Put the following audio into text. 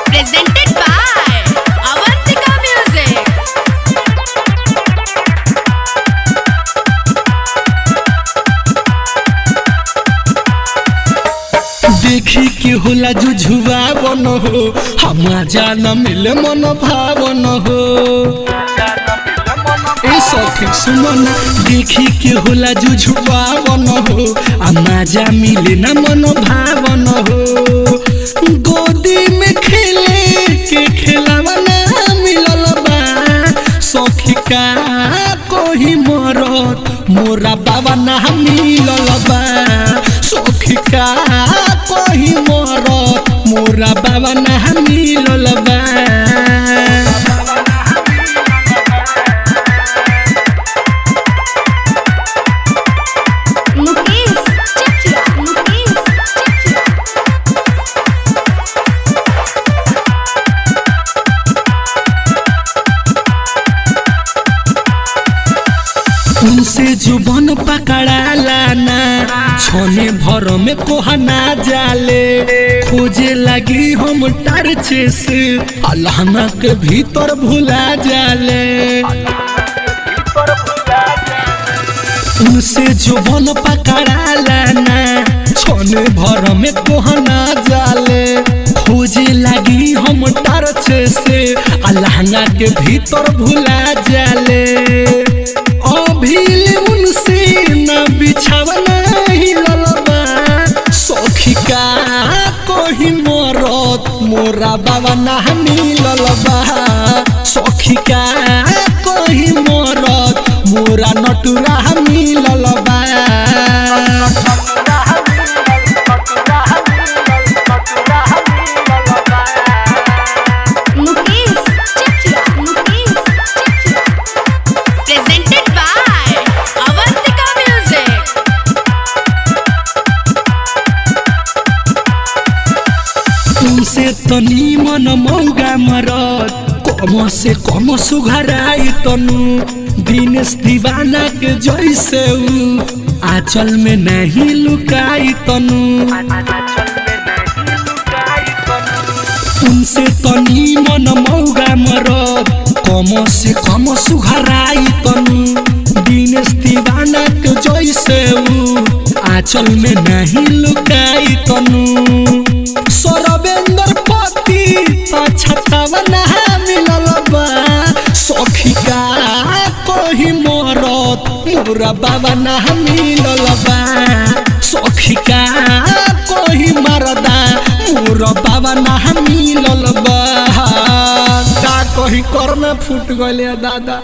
Presented by Avantika Music. देखी के होला जुझुआ बन हो हम जाना मिले मन भावन हो ए सखी सुनो ना देखी के होला जुझुआ बन हो मजा मिले ना मन भावन हो गोदी में खेले के खेलावा ना मिलल बा सखी का कोही मरत मोरा बाबा ना मिलल बा सखी का कोही मरत मोरा बाबा ना मिलल बा उनसे जुबान पकड़ा लाना छोने भर में कोहना जाले खोजे लगी हम टारचे से अल्लाह के भीतर भुला जाले उनसे जुबान पकड़ा लाना छोने भर में कोहना जाले खोजे लगी हम टारचे से अल्लाह के भीतर भुला जाले अभिल उनसे न बिछावना हिलल बा सखी का कोही मरत मोरा बाबा ना मिलल बा सखी का कोही मरत मोरा नटुरा मिलल बा Presented by Avantika Music. तुमसे तनी मन मौगा मरत कम से कम सुघराई तनु दिनेश दीवाना के जैसे आंचल में नहीं लुकाई तनु तुमसे तनी मन मौगा मरत कम से कम सुघराई तनु दिनेश दीवाना के जैसे आंचल में नहीं लुकाई तनु सरवेंद्र पति छतावा ना मिलल बा सखी का कोही मरत मोरा बाबा ना मिलल बा सखी का कोही मरदा मोरा बाबा ना मिलल बा का कोही कर में फूट गइले दादा।